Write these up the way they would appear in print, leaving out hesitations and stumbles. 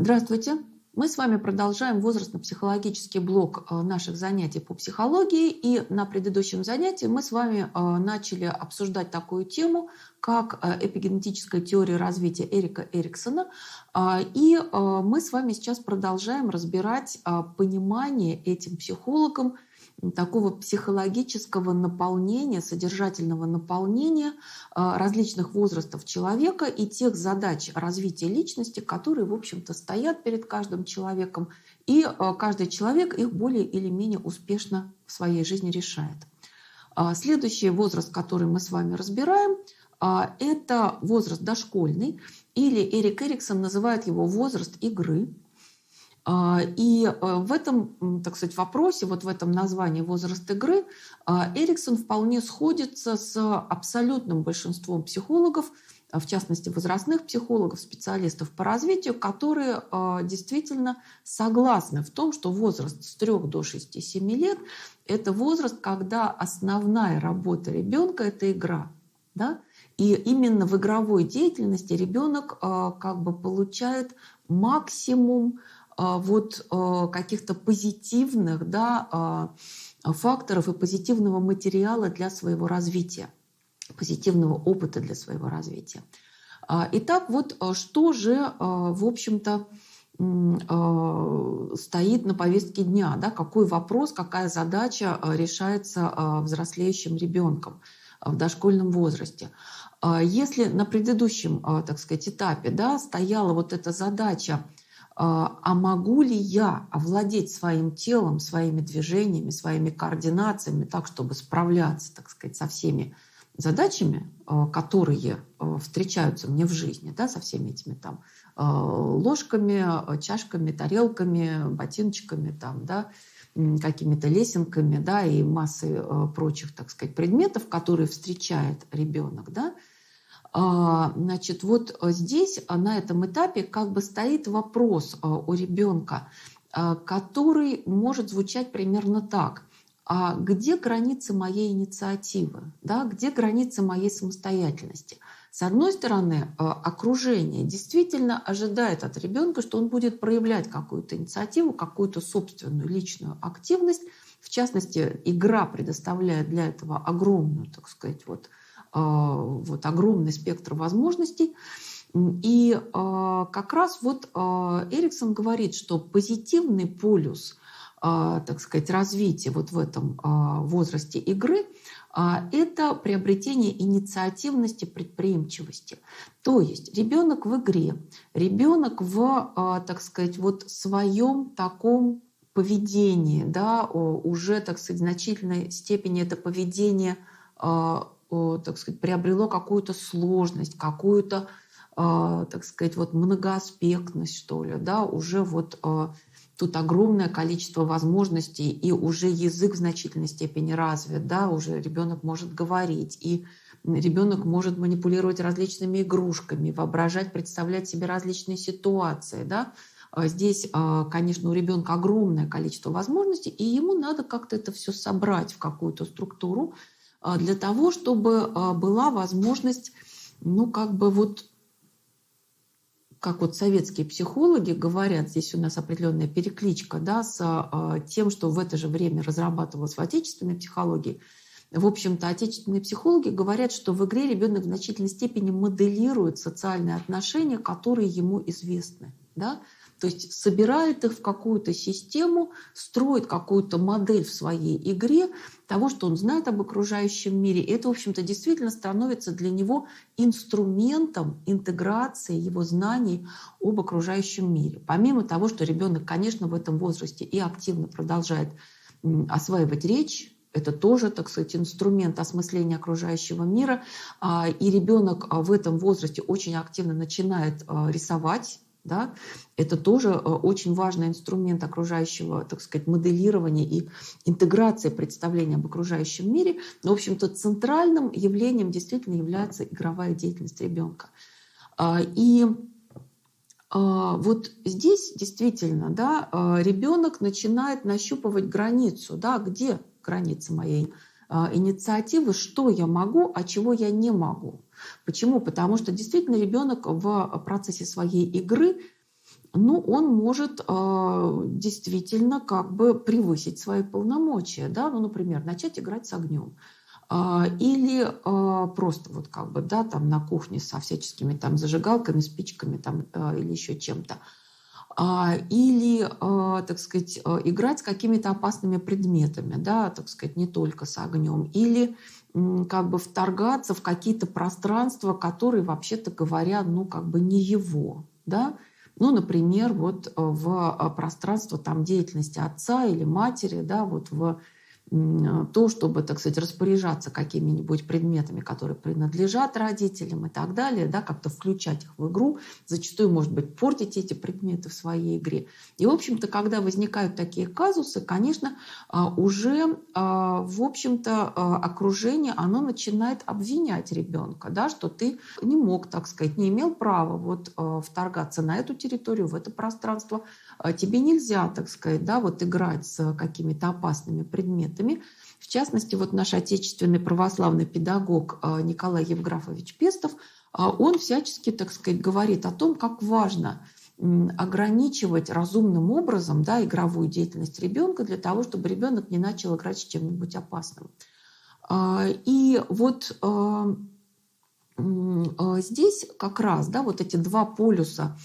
Здравствуйте! Мы с вами продолжаем возрастно-психологический блок наших занятий по психологии. И на предыдущем занятии мы с вами начали обсуждать такую тему, как эпигенетическая теория развития Эрика Эриксона. И мы с вами сейчас продолжаем разбирать понимание этим психологом такого психологического наполнения, содержательного наполнения различных возрастов человека и тех задач развития личности, которые, в общем-то, стоят перед каждым человеком, и каждый человек их более или менее успешно в своей жизни решает. Следующий возраст, который мы с вами разбираем, это возраст дошкольный, или Эрик Эриксон называет его возраст игры. И в этом, так сказать, вопросе, вот в этом названии «возраст игры» Эриксон вполне сходится с абсолютным большинством психологов, в частности возрастных психологов, специалистов по развитию, которые действительно согласны в том, что возраст с 3 до 6-7 лет – это возраст, когда основная работа ребенка – это игра. Да? И именно в игровой деятельности ребенок как бы получает максимум каких-то позитивных факторов и позитивного материала для своего развития, позитивного опыта для своего развития. Итак, вот что же, в общем-то, стоит на повестке дня, да? Какой вопрос, какая задача решается взрослеющим ребенком в дошкольном возрасте. Если на предыдущем, так сказать, этапе, да, стояла вот эта задача, а могу ли я овладеть своим телом, своими движениями, своими координациями так, чтобы справляться, так сказать, со всеми задачами, которые встречаются мне в жизни, да, со всеми этими там ложками, чашками, тарелками, ботиночками, там, да, какими-то лесенками, да, и массой прочих, так сказать, предметов, которые встречает ребенок, да. Значит, вот здесь, на этом этапе, как бы стоит вопрос у ребенка, который может звучать примерно так. А где границы моей инициативы? Да? Где границы моей самостоятельности? С одной стороны, окружение действительно ожидает от ребенка, что он будет проявлять какую-то инициативу, какую-то собственную личную активность. В частности, игра предоставляет для этого огромную, так сказать, огромный спектр возможностей. И как раз вот Эриксон говорит, что позитивный полюс, так сказать, развития вот в этом возрасте игры – это приобретение инициативности, предприимчивости. То есть ребенок в игре, ребенок в, так сказать, вот своем таком поведении, да, уже, так сказать, в значительной степени это поведение, так сказать, приобрело какую-то сложность, какую-то, так сказать, вот многоаспектность, что ли, да, уже вот тут огромное количество возможностей, и уже язык в значительной степени развит, да, уже ребенок может говорить, и ребенок может манипулировать различными игрушками, воображать, представлять себе различные ситуации, да. Здесь, конечно, у ребенка огромное количество возможностей, и ему надо как-то это все собрать в какую-то структуру, для того, чтобы была возможность, ну, как бы вот, как вот советские психологи говорят, здесь у нас определенная перекличка, да, с тем, что в это же время разрабатывалось в отечественной психологии. В общем-то, отечественные психологи говорят, что в игре ребенок в значительной степени моделирует социальные отношения, которые ему известны, да? То есть собирает их в какую-то систему, строит какую-то модель в своей игре того, что он знает об окружающем мире. И это, в общем-то, действительно становится для него инструментом интеграции его знаний об окружающем мире. Помимо того, что ребенок, конечно, в этом возрасте и активно продолжает осваивать речь, это тоже, так сказать, инструмент осмысления окружающего мира. И ребенок в этом возрасте очень активно начинает рисовать. Да? Это тоже очень важный инструмент окружающего, так сказать, моделирования и интеграции представления об окружающем мире. Но, в общем-то, центральным явлением действительно является игровая деятельность ребенка. И вот здесь действительно, да, ребенок начинает нащупывать границу, да, где граница моей инициативы, что я могу, а чего я не могу. Почему? Потому что действительно ребенок в процессе своей игры ну, он может действительно как бы превысить свои полномочия, да, ну, например, начать играть с огнем. Или просто вот как бы, да, там на кухне со всяческими там зажигалками, спичками там или еще чем-то. Или, так сказать, играть с какими-то опасными предметами, да, так сказать, не только с огнем. Или как бы вторгаться в какие-то пространства, которые, вообще-то говоря, ну, как бы не его, да. Ну, например, вот в пространство там деятельности отца или матери, да, вот в то, чтобы, так сказать, распоряжаться какими-нибудь предметами, которые принадлежат родителям и так далее, да, как-то включать их в игру, зачастую, может быть, портить эти предметы в своей игре. И, в общем-то, когда возникают такие казусы, конечно, уже, в общем-то, окружение, оно начинает обвинять ребенка, да, что ты не мог, так сказать, не имел права вот вторгаться на эту территорию, в это пространство. Тебе нельзя, так сказать, да, вот играть с какими-то опасными предметами. В частности, вот наш отечественный православный педагог Николай Евграфович Пестов, он всячески, так сказать, говорит о том, как важно ограничивать разумным образом, да, игровую деятельность ребенка для того, чтобы ребенок не начал играть с чем-нибудь опасным. И вот здесь как раз, да, вот эти два полюса,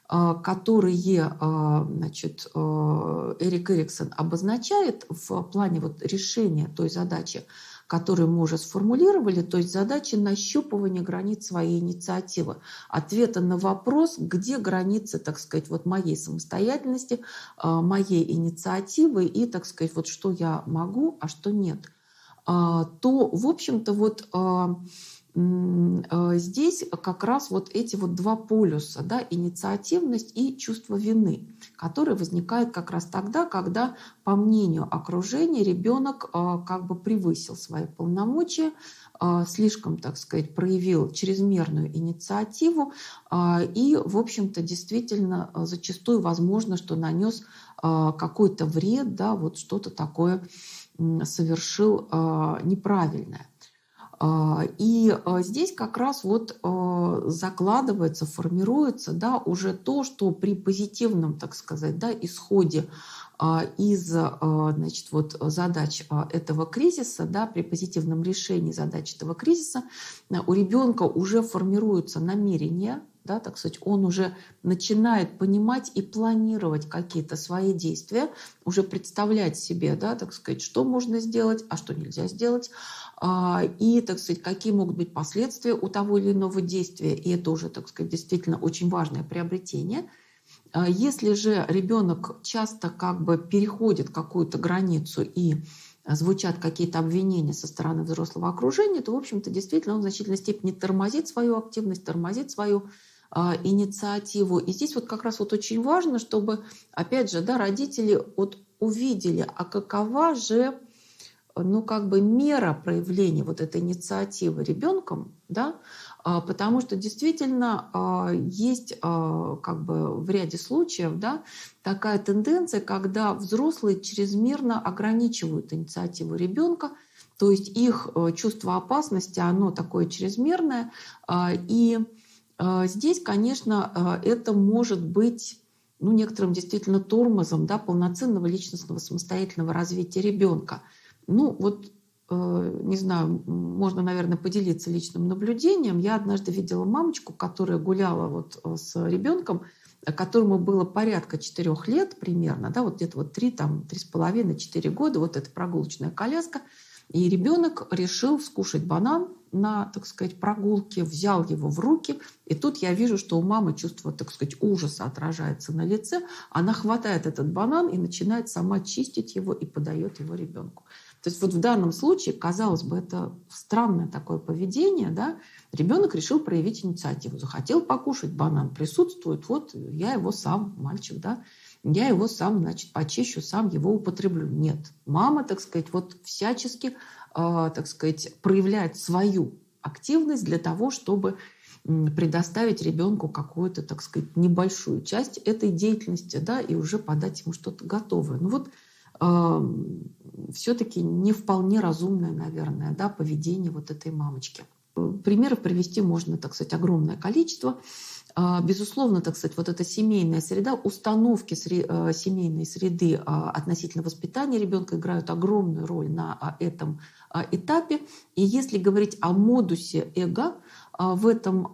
которые, значит, Эрик Эриксон обозначает в плане вот решения той задачи, которую мы уже сформулировали, то есть задачи нащупывания границ своей инициативы, ответа на вопрос, где границы, так сказать, вот моей самостоятельности, моей инициативы и, так сказать, вот что я могу, а что нет. То, в общем-то, вот здесь как раз вот эти вот два полюса, да, инициативность и чувство вины, которые возникают как раз тогда, когда, по мнению окружения, ребенок как бы превысил свои полномочия, слишком, так сказать, проявил чрезмерную инициативу и, в общем-то, действительно зачастую возможно, что нанес какой-то вред, да, вот что-то такое совершил неправильное. И здесь как раз вот закладывается, формируется, да, уже то, что при позитивном, так сказать, да, исходе из, значит, вот задач этого кризиса, да, при позитивном решении задач этого кризиса у ребенка уже формируются намерения, да, так сказать, он уже начинает понимать и планировать какие-то свои действия, уже представлять себе, да, так сказать, что можно сделать, а что нельзя сделать, и, так сказать, какие могут быть последствия у того или иного действия. И это уже, так сказать, действительно очень важное приобретение. Если же ребенок часто как бы переходит какую-то границу и звучат какие-то обвинения со стороны взрослого окружения, то, в общем-то, действительно он в значительной степени тормозит свою активность, тормозит свою инициативу. И здесь вот как раз вот очень важно, чтобы, опять же, да, родители вот увидели, а какова же, ну, как бы мера проявления вот этой инициативы ребенком, да, потому что действительно есть как бы в ряде случаев, да, такая тенденция, когда взрослые чрезмерно ограничивают инициативу ребенка, то есть их чувство опасности, оно такое чрезмерное, и здесь, конечно, это может быть, ну, некоторым действительно тормозом, да, полноценного личностного самостоятельного развития ребенка. Ну, вот, не знаю, можно, наверное, поделиться личным наблюдением. Я однажды видела мамочку, которая гуляла вот с ребенком, которому было порядка 4 лет примерно, да, вот где-то вот 3, там, 3,5-4 года, вот эта прогулочная коляска. И ребенок решил скушать банан на, так сказать, прогулке, взял его в руки. И тут я вижу, что у мамы чувство, так сказать, ужаса отражается на лице. Она хватает этот банан и начинает сама чистить его и подает его ребенку. То есть вот в данном случае, казалось бы, это странное такое поведение, да? Ребенок решил проявить инициативу, захотел покушать банан, присутствует, вот я его сам, мальчик, да, я его сам, значит, почищу, сам его употреблю. Нет, мама, так сказать, вот всячески, так сказать, проявляет свою активность для того, чтобы предоставить ребенку какую-то, так сказать, небольшую часть этой деятельности, да, и уже подать ему что-то готовое. Ну вот все-таки не вполне разумное, наверное, да, поведение вот этой мамочки. Примеров привести можно, так сказать, огромное количество. Безусловно, так сказать, вот эта семейная среда, установки семейной среды относительно воспитания ребенка играют огромную роль на этом этапе. И если говорить о модусе эго в этом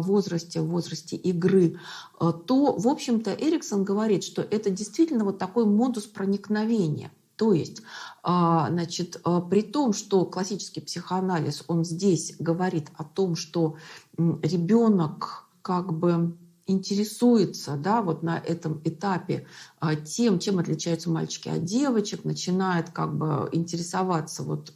возрасте, в возрасте игры, то, в общем-то, Эриксон говорит, что это действительно вот такой модус проникновения. То есть, значит, при том, что классический психоанализ, он здесь говорит о том, что ребенок как бы интересуется, да, вот на этом этапе тем, чем отличаются мальчики от девочек, начинает как бы интересоваться вот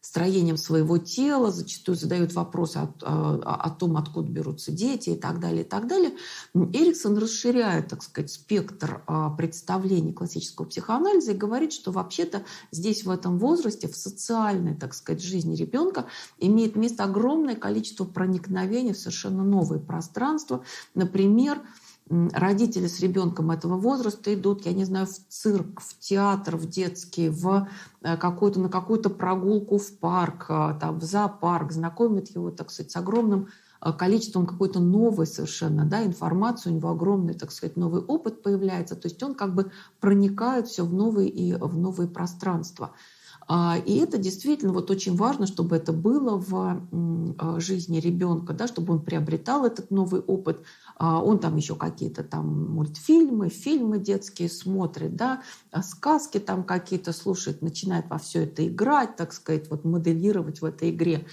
строением своего тела, зачастую задают вопросы о том, откуда берутся дети и так далее, и так далее. Эриксон расширяет, так сказать, спектр представлений классического психоанализа и говорит, что вообще-то здесь в этом возрасте, в социальной, так сказать, жизни ребенка имеет место огромное количество проникновений в совершенно новые пространства. Например, родители с ребенком этого возраста идут, я не знаю, в цирк, в театр, в детский, на какую-то прогулку в парк, там, в зоопарк, знакомят его, так сказать, с огромным количеством какой-то новой совершенно, да, информации, у него огромный, так сказать, новый опыт появляется, то есть он как бы проникает все в новые пространства. И это действительно вот очень важно, чтобы это было в жизни ребенка, да, чтобы он приобретал этот новый опыт. Он там еще какие-то там мультфильмы, фильмы детские смотрит, да, сказки там какие-то слушает, начинает во все это играть, так сказать, вот моделировать в этой игре.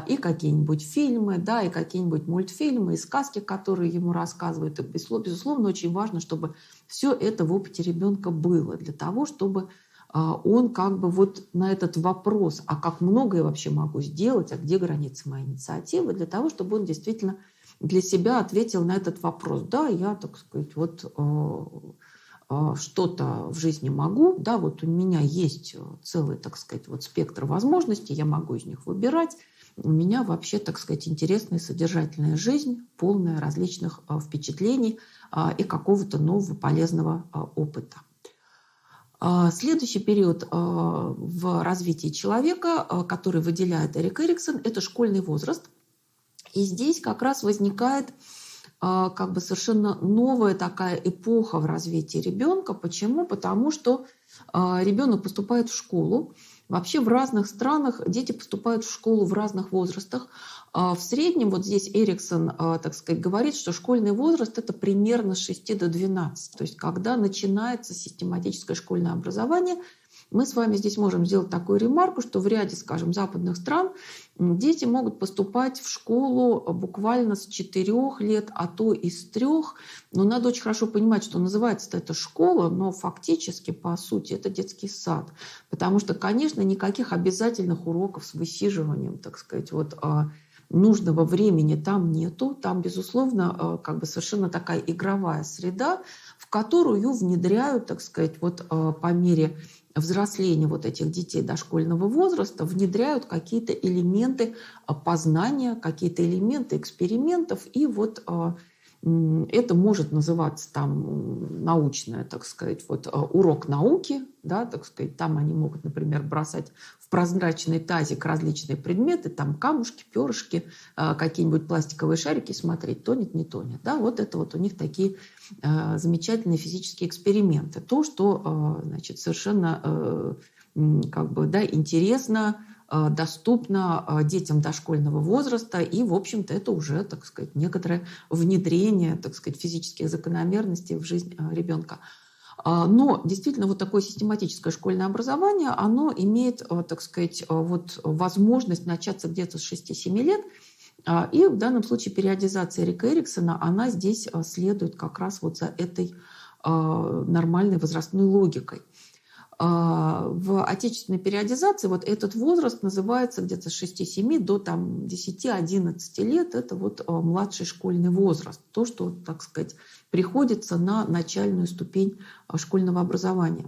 И какие-нибудь фильмы, да, и какие-нибудь мультфильмы, и сказки, которые ему рассказывают. И, безусловно, очень важно, чтобы все это в опыте ребенка было, для того, чтобы он как бы вот на этот вопрос, а как много я вообще могу сделать, а где границы моей инициативы, для того, чтобы он действительно для себя ответил на этот вопрос. Да, я, так сказать, вот что-то в жизни могу, да, вот у меня есть целый, так сказать, вот спектр возможностей, я могу из них выбирать. У меня вообще, так сказать, интересная, содержательная жизнь, полная различных впечатлений и какого-то нового полезного опыта. Следующий период в развитии человека, который выделяет Эрик Эриксон, это школьный возраст. И здесь как раз возникает как бы совершенно новая такая эпоха в развитии ребенка. Почему? Потому что ребенок поступает в школу. Вообще в разных странах дети поступают в школу в разных возрастах. В среднем, вот здесь Эриксон, так сказать, говорит, что школьный возраст – это примерно с 6 до 12. То есть когда начинается систематическое школьное образование. Мы с вами здесь можем сделать такую ремарку, что в ряде, скажем, западных стран дети могут поступать в школу буквально с 4 лет, а то и с 3. Но надо очень хорошо понимать, что называется это школа, но фактически, по сути, это детский сад. Потому что, конечно, никаких обязательных уроков с высиживанием, так сказать, вот нужного времени там нету. Там, безусловно, как бы совершенно такая игровая среда, в которую внедряют, так сказать, вот по мере взросления вот этих детей дошкольного возраста, внедряют какие-то элементы познания, какие-то элементы экспериментов. И вот это может называться там научное, так сказать, вот урок науки, да, так сказать. Там они могут, например, бросать в прозрачный тазик различные предметы, там камушки, перышки, какие-нибудь пластиковые шарики, смотреть, тонет, не тонет. Да, вот это вот у них такие замечательные физические эксперименты. То, что, значит, совершенно как бы, да, интересно, доступно детям дошкольного возраста, и, в общем-то, это уже, так сказать, некоторое внедрение, так сказать, физических закономерностей в жизнь ребенка. Но действительно вот такое систематическое школьное образование, оно имеет, так сказать, вот возможность начаться где-то с 6-7 лет, и в данном случае периодизация Эрика Эриксона, она здесь следует как раз вот за этой нормальной возрастной логикой. В отечественной периодизации вот этот возраст называется где-то с 6-7 до 10-11 лет. Это вот младший школьный возраст. То, что, так сказать, приходится на начальную ступень школьного образования.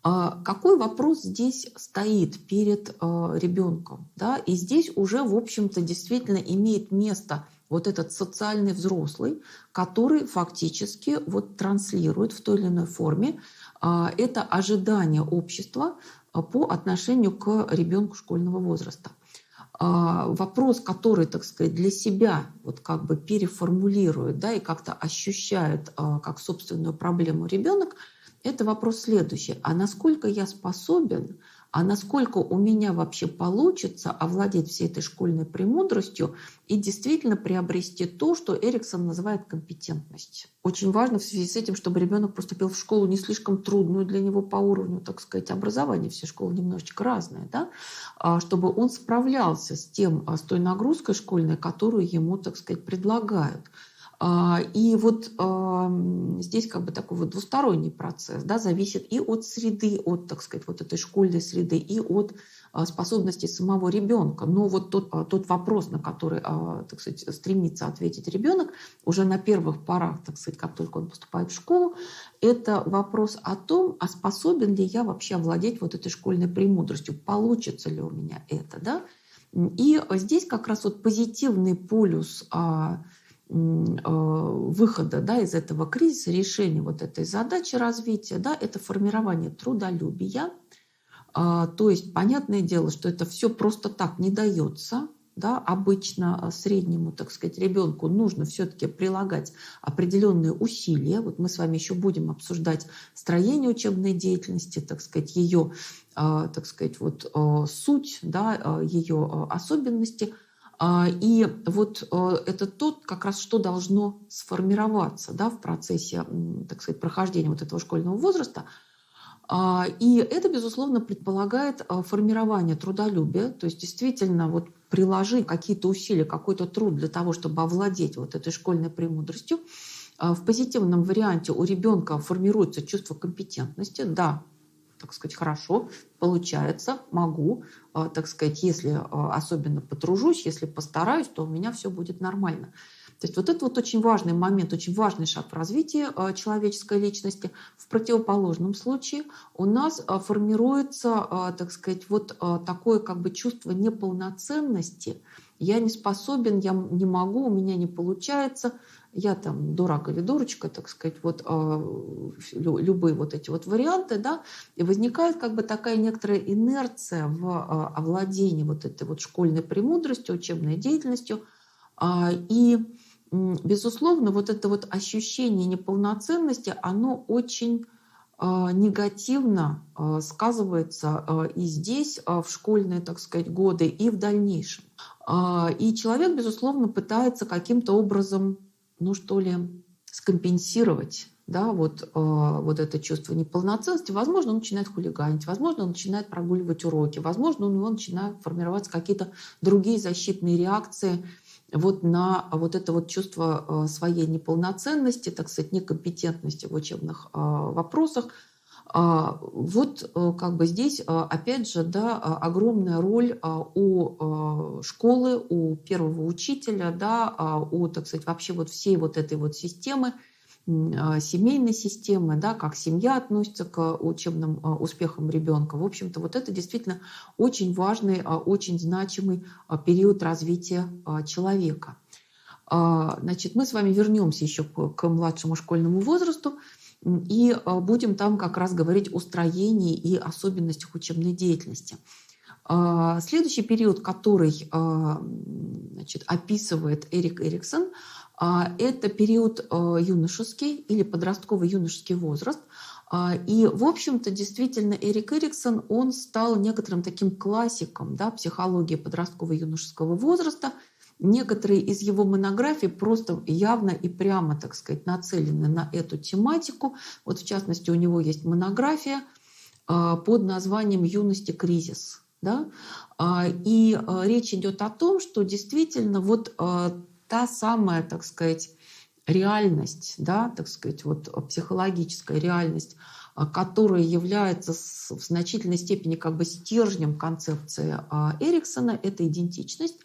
Какой вопрос здесь стоит перед ребенком? Да? И здесь уже, в общем-то, действительно имеет место вот этот социальный взрослый, который фактически вот транслирует в той или иной форме это ожидание общества по отношению к ребенку школьного возраста. вопрос, который, так сказать, для себя вот как бы переформулирует, да, и как-то ощущает как собственную проблему ребенок, это вопрос следующий. А насколько я способен, а насколько у меня вообще получится овладеть всей этой школьной премудростью и действительно приобрести то, что Эриксон называет компетентность. Очень важно в связи с этим, чтобы ребенок поступил в школу не слишком трудную для него по уровню, так сказать, образования. Все школы немножечко разные, да? Чтобы он справлялся с той нагрузкой школьной, которую ему, так сказать, предлагают. И вот здесь как бы такой вот двусторонний процесс, да, зависит и от среды, от, так сказать, вот этой школьной среды, и от способностей самого ребенка. Но вот тот вопрос, на который, так сказать, стремится ответить ребенок уже на первых порах, так сказать, как только он поступает в школу, это вопрос о том, а способен ли я вообще овладеть вот этой школьной премудростью, получится ли у меня это, да. И здесь как раз вот позитивный полюс выхода, да, из этого кризиса, решения вот этой задачи развития, да, это формирование трудолюбия. То есть, понятное дело, что это все просто так не дается. Да, обычно среднему, так сказать, ребенку нужно все-таки прилагать определенные усилия. Вот мы с вами еще будем обсуждать строение учебной деятельности, так сказать, ее, так сказать, вот суть, да, ее особенности. И вот это то, как раз что должно сформироваться, да, в процессе, так сказать, прохождения вот этого школьного возраста. И это, безусловно, предполагает формирование трудолюбия, то есть действительно вот приложить какие-то усилия, какой-то труд для того, чтобы овладеть вот этой школьной премудростью. В позитивном варианте у ребенка формируется чувство компетентности, да, так сказать, хорошо, получается, могу, так сказать, если особенно потружусь, если постараюсь, то у меня все будет нормально. То есть вот это вот очень важный момент, очень важный шаг в развитии человеческой личности. В противоположном случае у нас формируется, так сказать, вот такое как бы чувство неполноценности. Я не способен, я не могу, у меня не получается, я там дурак или дурочка, так сказать, вот любые вот эти вот варианты, да, и возникает как бы такая некоторая инерция в овладении вот этой вот школьной премудростью, учебной деятельностью. И, безусловно, вот это вот ощущение неполноценности, оно очень негативно сказывается и здесь, в школьные, так сказать, годы, и в дальнейшем. И человек, безусловно, пытается каким-то образом, ну что ли, скомпенсировать, да, вот это чувство неполноценности. Возможно, он начинает хулиганить, возможно, он начинает прогуливать уроки, возможно, у него начинают формироваться какие-то другие защитные реакции вот на вот это вот чувство своей неполноценности, так сказать, некомпетентности в учебных вопросах. Вот как бы здесь, опять же, да, огромная роль у школы, у первого учителя, да, у, так сказать, вообще вот всей вот этой вот системы, семейной системы, да, как семья относится к учебным успехам ребенка. В общем-то, вот это действительно очень важный, очень значимый период развития человека. Значит, мы с вами вернемся еще к младшему школьному возрасту и будем там как раз говорить о строении и особенностях учебной деятельности. Следующий период, который, значит, описывает Эрик Эриксон, это период юношеский или подростковый юношеский возраст. И, в общем-то, действительно, Эрик Эриксон, он стал некоторым таким классиком, да, психологии подросткового юношеского возраста. Некоторые из его монографий просто явно и прямо, так сказать, нацелены на эту тематику. Вот, в частности, у него есть монография под названием «Юность и кризис». Да? И речь идет о том, что действительно вот та самая, так сказать, реальность, да, так сказать, вот психологическая реальность, которая является в значительной степени как бы стержнем концепции Эриксона, это идентичность,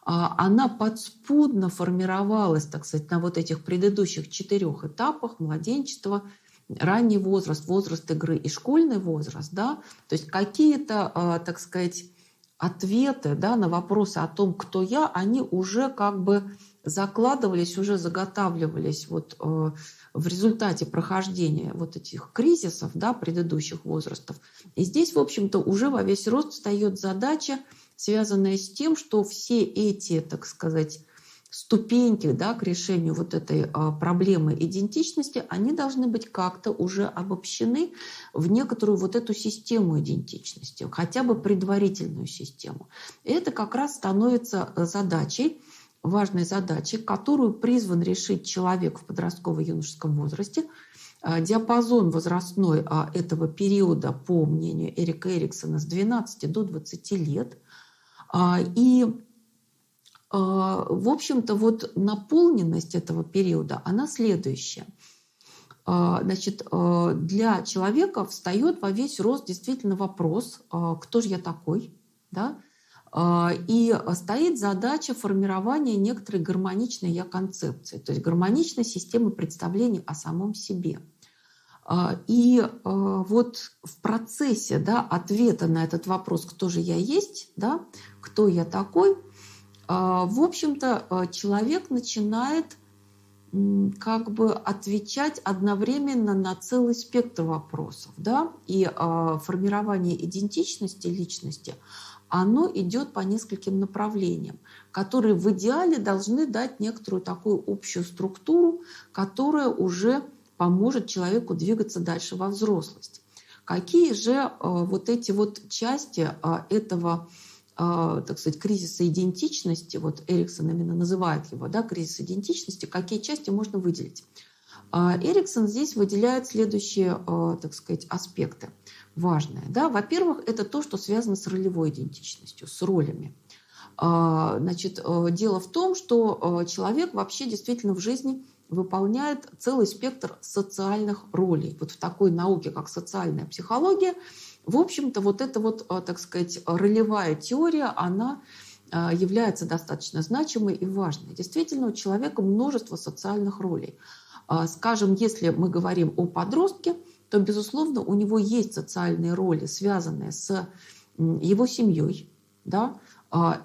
она подспудно формировалась, так сказать, на вот этих предыдущих 4 этапах: младенчество, ранний возраст, возраст игры и школьный возраст, да, то есть какие-то, так сказать, ответы, да, на вопросы о том, кто я, они уже как бы закладывались, уже заготавливались вот в результате прохождения вот этих кризисов, да, предыдущих возрастов. И здесь, в общем-то, уже во весь рост встает задача связанная с тем, что все эти, так сказать, ступеньки, да, к решению вот этой проблемы идентичности, они должны быть как-то уже обобщены в некоторую вот эту систему идентичности, хотя бы предварительную систему. И это как раз становится задачей, важной задачей, которую призван решить человек в подростково-юношеском возрасте. Диапазон возрастной этого периода, по мнению Эрика Эриксона, с 12 до 20 лет. И в общем-то, вот наполненность этого периода, она следующая. Значит, для человека встает во весь рост действительно вопрос, кто же я такой, да? И стоит задача формирования некоторой гармоничной я-концепции, то есть гармоничной системы представлений о самом себе. И вот в процессе, да, ответа на этот вопрос, кто же я есть, да, кто я такой, в общем-то, человек начинает как бы отвечать одновременно на целый спектр вопросов. Да? И формирование идентичности личности, оно идет по нескольким направлениям, которые в идеале должны дать некоторую такую общую структуру, которая уже поможет человеку двигаться дальше во взрослость. Какие же вот эти вот части этого, так сказать, кризиса идентичности, вот Эриксон именно называет его, да, кризис идентичности, какие части можно выделить? Эриксон здесь выделяет следующие, так сказать, аспекты важные. Да? Во-первых, это то, что связано с ролевой идентичностью, с ролями. Значит, дело в том, что человек вообще действительно в жизни выполняет целый спектр социальных ролей. Вот в такой науке, как социальная психология, в общем-то, вот эта вот, так сказать, ролевая теория, она является достаточно значимой и важной. Действительно, у человека множество социальных ролей. Скажем, если мы говорим о подростке, то, безусловно, у него есть социальные роли, связанные с его семьей. Да?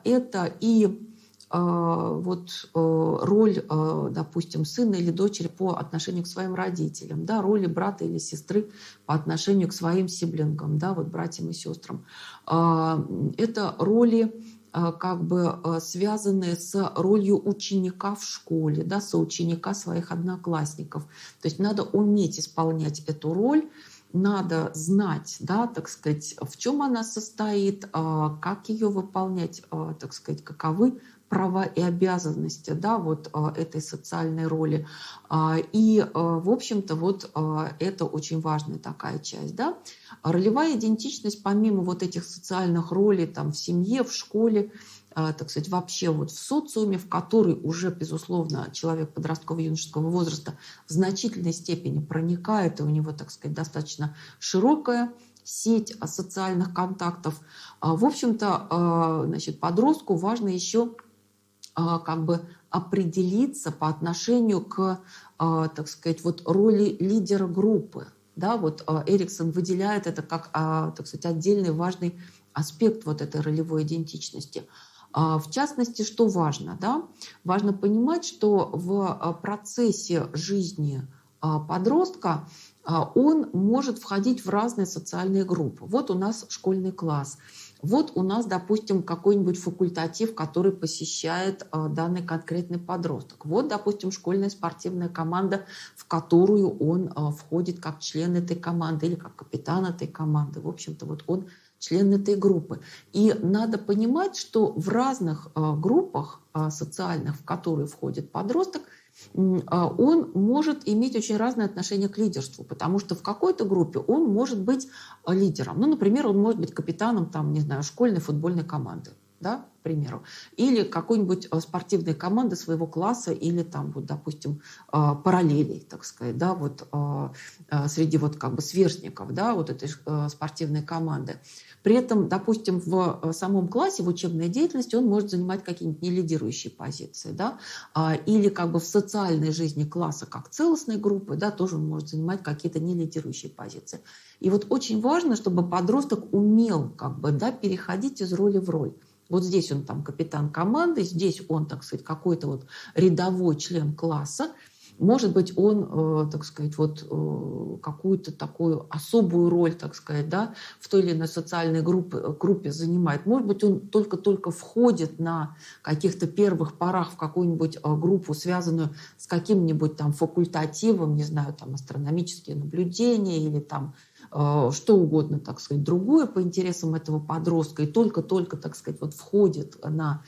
Это и вот роль, допустим, сына или дочери по отношению к своим родителям, да, роли брата или сестры по отношению к своим сиблингам, да, вот братьям и сестрам. Это роли, как бы связанные с ролью ученика в школе, да, соученика своих одноклассников. То есть надо уметь исполнять эту роль, надо знать, да, так сказать, в чем она состоит, как ее выполнять, так сказать, каковы права и обязанности, да, вот этой социальной роли. И, в общем-то, вот это очень важная такая часть. Да? Ролевая идентичность, помимо вот этих социальных ролей там, в семье, в школе, так сказать, вообще вот в социуме, в который уже, безусловно, человек подростково-юношеского возраста в значительной степени проникает, и у него, так сказать, достаточно широкая сеть социальных контактов. В общем-то, значит, подростку важно еще как бы определиться по отношению к, так сказать, вот роли лидера группы. Да, вот Эриксон выделяет это как, так сказать, отдельный важный аспект вот этой ролевой идентичности. В частности, что важно? Да? Важно понимать, что в процессе жизни подростка он может входить в разные социальные группы. Вот у нас школьный класс. Вот у нас, допустим, какой-нибудь факультатив, который посещает данный конкретный подросток. Вот, допустим, школьная спортивная команда, в которую он входит как член этой команды или как капитан этой команды. В общем-то, вот он член этой группы. И надо понимать, что в разных группах социальных, в которые входит подросток, он может иметь очень разное отношение к лидерству, потому что в какой-то группе он может быть лидером. Ну, например, он может быть капитаном, там, не знаю, школьной футбольной команды, да, к примеру, или какой-нибудь спортивной команды своего класса, или там, вот, допустим, параллелей, так сказать, да, вот среди вот как бы сверстников, да, вот этой спортивной команды. При этом, допустим, в самом классе, в учебной деятельности он может занимать какие-нибудь нелидирующие позиции, да, или как бы в социальной жизни класса как целостной группы, да, тоже он может занимать какие-то нелидирующие позиции. И вот очень важно, чтобы подросток умел как бы, да, переходить из роли в роль. Вот здесь он там капитан команды, здесь он, так сказать, какой-то вот рядовой член класса. Может быть, он, так сказать, вот какую-то такую особую роль, так сказать, да, в той или иной социальной группе занимает. Может быть, он только-только входит на каких-то первых порах в какую-нибудь группу, связанную с каким-нибудь там факультативом, не знаю, там астрономические наблюдения или там что угодно, так сказать, другое по интересам этого подростка, и только-только, так сказать, вот входит на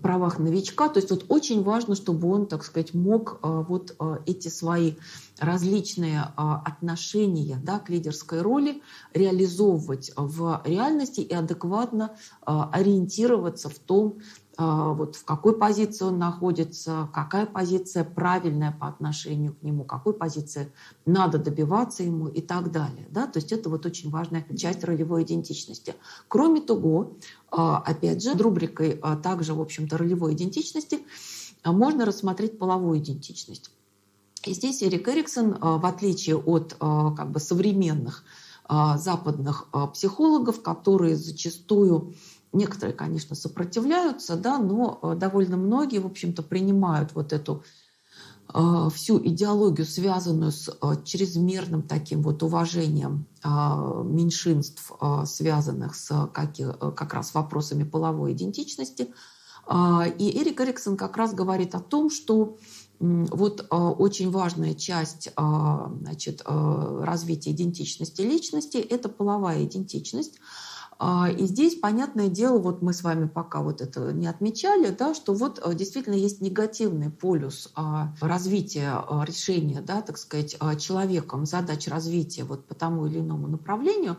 правах новичка. То есть вот очень важно, чтобы он, так сказать, мог вот эти свои различные отношения, да, к лидерской роли реализовывать в реальности и адекватно ориентироваться в том, вот в какой позиции он находится, какая позиция правильная по отношению к нему, какой позиции надо добиваться ему и так далее. Да? То есть это вот очень важная часть ролевой идентичности. Кроме того, опять же, под рубрикой также, в общем-то, ролевой идентичности можно рассмотреть половую идентичность. И здесь Эрик Эриксон, в отличие от как бы современных западных психологов, которые зачастую, некоторые, конечно, сопротивляются, да, но довольно многие, в общем-то, принимают вот эту всю идеологию, связанную с чрезмерным таким вот уважением меньшинств, связанных с как раз вопросами половой идентичности. И Эрик Эриксон как раз говорит о том, что вот очень важная часть, значит, развития идентичности личности – это половая идентичность. И здесь, понятное дело, вот мы с вами пока вот это не отмечали, да, что вот действительно есть негативный полюс развития, решения, да, так сказать, человеком задач развития вот по тому или иному направлению.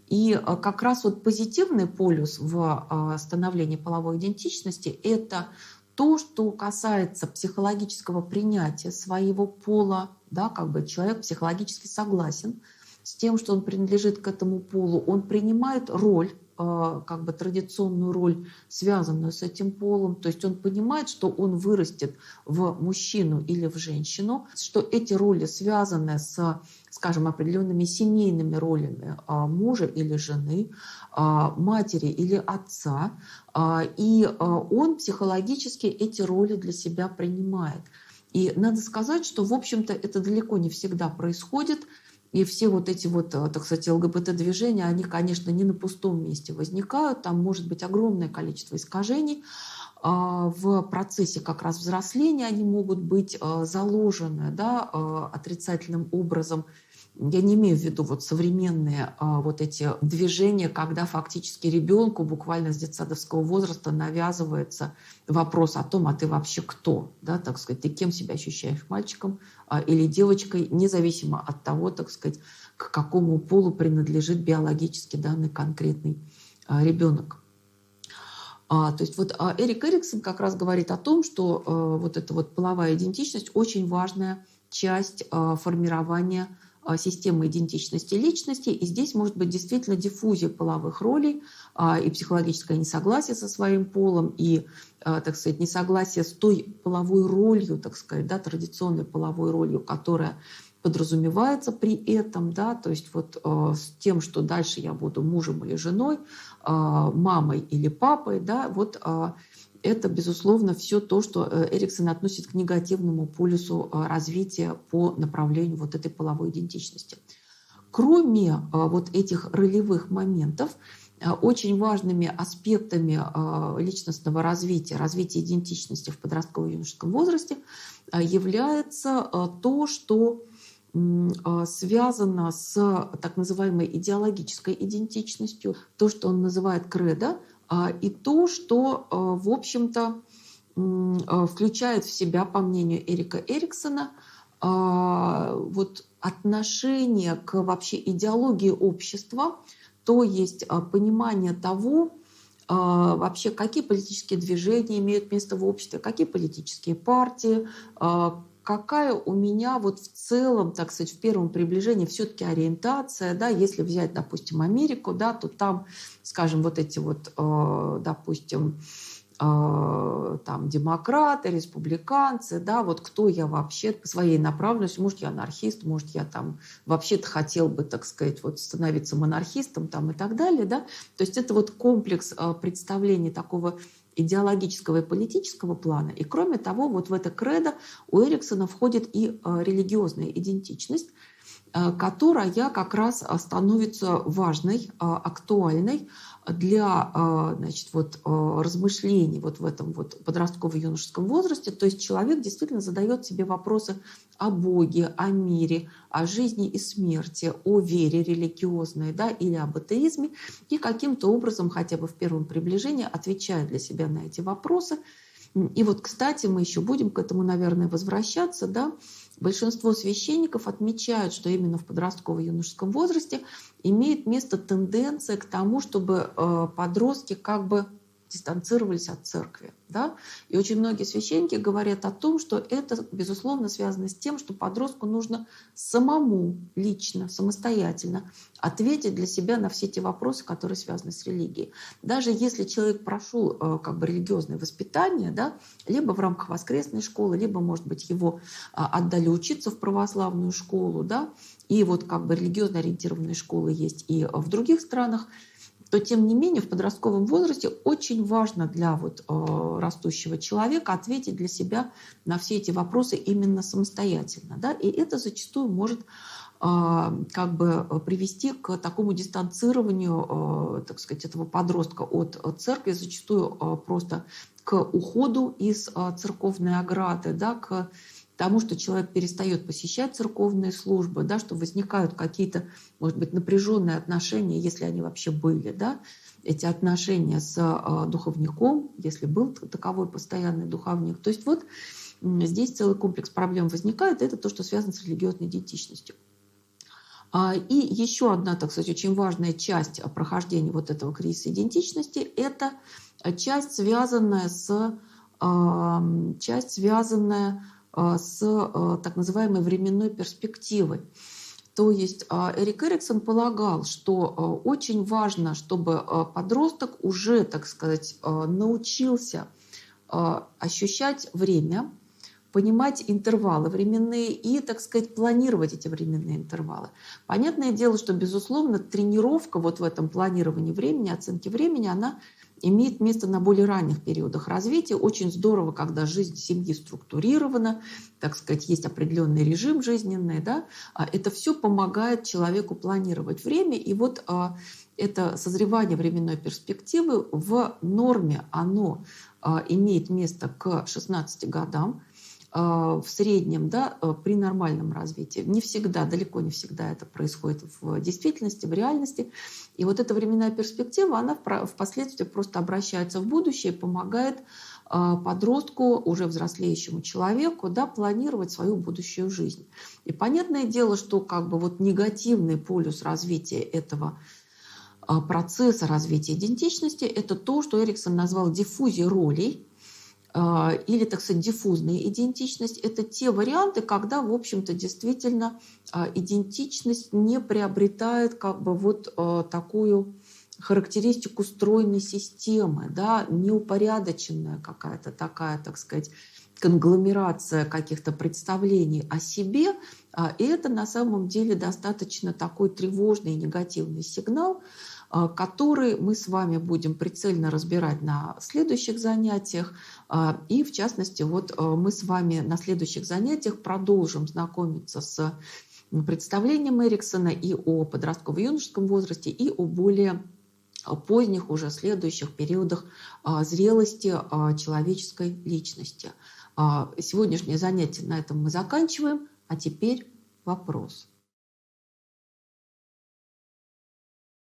И как раз вот позитивный полюс в становлении половой идентичности – это то, что касается психологического принятия своего пола, да, как бы человек психологически согласен с тем, что он принадлежит к этому полу, он принимает роль, как бы традиционную роль, связанную с этим полом, то есть он понимает, что он вырастет в мужчину или в женщину, что эти роли связаны с, скажем, определенными семейными ролями мужа или жены, матери или отца, и он психологически эти роли для себя принимает. И надо сказать, что, в общем-то, это далеко не всегда происходит. И все вот эти вот, так сказать, ЛГБТ-движения, они, конечно, не на пустом месте возникают. Там может быть огромное количество искажений. В процессе как раз взросления они могут быть заложены, да, отрицательным образом. Я не имею в виду вот современные вот эти движения, когда фактически ребенку буквально с детсадовского возраста навязывается вопрос о том, а ты вообще кто? Да, так сказать, ты кем себя ощущаешь, мальчиком или девочкой, независимо от того, так сказать, к какому полу принадлежит биологически данный конкретный ребенок. То есть вот Эрик Эриксон как раз говорит о том, что вот эта вот половая идентичность очень важная часть формирования системы идентичности личности. И здесь может быть действительно диффузия половых ролей и психологическое несогласие со своим полом, и, так сказать, несогласие с той половой ролью, так сказать, да, традиционной половой ролью, которая подразумевается при этом, да, то есть вот с тем, что дальше я буду мужем или женой, мамой или папой, да, вот это, безусловно, все то, что Эриксон относит к негативному полюсу развития по направлению вот этой половой идентичности. Кроме вот этих ролевых моментов, очень важными аспектами личностного развития, развития идентичности в подростково-юношеском возрасте является то, что связано с так называемой идеологической идентичностью, то, что он называет кредо, и то, что, в общем-то, включает в себя, по мнению Эрика Эриксона, вот отношение к вообще идеологии общества, то есть понимание того, вообще какие политические движения имеют место в обществе, какие политические партии, какая у меня вот в целом, так сказать, в первом приближении все-таки ориентация, да, если взять, допустим, Америку, да, то там, скажем, вот эти вот, допустим, там демократы, республиканцы, да, вот кто я вообще по своей направленности, может, я анархист, может, я там вообще-то хотел бы, так сказать, вот становиться монархистом там и так далее, да, то есть это вот комплекс представлений такого идеологического и политического плана. И кроме того, вот в это кредо у Эриксона входит и религиозная идентичность, которая как раз становится важной, актуальной для, значит, вот, размышлений вот в этом вот подростково-юношеском возрасте. То есть человек действительно задает себе вопросы о Боге, о мире, о жизни и смерти, о вере религиозной, да, или об атеизме, и каким-то образом, хотя бы в первом приближении, отвечает для себя на эти вопросы. И вот, кстати, мы еще будем к этому, наверное, возвращаться, да. Большинство священников отмечают, что именно в подростково-юношеском возрасте имеет место тенденция к тому, чтобы подростки как бы дистанцировались от церкви. Да? И очень многие священники говорят о том, что это, безусловно, связано с тем, что подростку нужно самому, лично, самостоятельно ответить для себя на все те вопросы, которые связаны с религией. Даже если человек прошел как бы религиозное воспитание, да, либо в рамках воскресной школы, либо, может быть, его отдали учиться в православную школу, да, и вот как бы религиозно ориентированные школы есть и в других странах, то тем не менее в подростковом возрасте очень важно для вот, растущего человека ответить для себя на все эти вопросы именно самостоятельно. Да? И это зачастую может как бы привести к такому дистанцированию, так сказать, этого подростка от церкви, зачастую просто к уходу из церковной ограды, да, к тому, что человек перестает посещать церковные службы, да, что возникают какие-то, может быть, напряженные отношения, если они вообще были, да, эти отношения с духовником, если был таковой постоянный духовник. То есть вот здесь целый комплекс проблем возникает, это то, что связано с религиозной идентичностью. И еще одна, так сказать, очень важная часть прохождения вот этого кризиса идентичности – это часть, связанная с так называемой временной перспективой. То есть Эрик Эриксон полагал, что очень важно, чтобы подросток уже, так сказать, научился ощущать время, понимать интервалы временные и, так сказать, планировать эти временные интервалы. Понятное дело, что, безусловно, тренировка вот в этом планировании времени, оценке времени, она имеет место на более ранних периодах развития. Очень здорово, когда жизнь семьи структурирована, так сказать, есть определенный режим жизненный. Да? Это все помогает человеку планировать время. И вот это созревание временной перспективы в норме, оно имеет место к 16 годам. В среднем, да, при нормальном развитии. Не всегда, далеко не всегда это происходит в действительности, в реальности. И вот эта временная перспектива, она впоследствии просто обращается в будущее и помогает подростку, уже взрослеющему человеку, да, планировать свою будущую жизнь. И понятное дело, что как бы вот негативный полюс развития этого процесса развития идентичности – это то, что Эриксон назвал диффузией ролей, или, так сказать, диффузная идентичность. Это те варианты, когда, в общем-то, действительно идентичность не приобретает как бы вот такую характеристику стройной системы, да, неупорядоченная какая-то такая, так сказать, конгломерация каких-то представлений о себе. И это на самом деле достаточно такой тревожный и негативный сигнал, который мы с вами будем прицельно разбирать на следующих занятиях. И, в частности, вот мы с вами на следующих занятиях продолжим знакомиться с представлением Эриксона и о подростково-юношеском возрасте, и о более поздних, уже следующих периодах зрелости человеческой личности. Сегодняшнее занятие на этом мы заканчиваем, а теперь вопрос.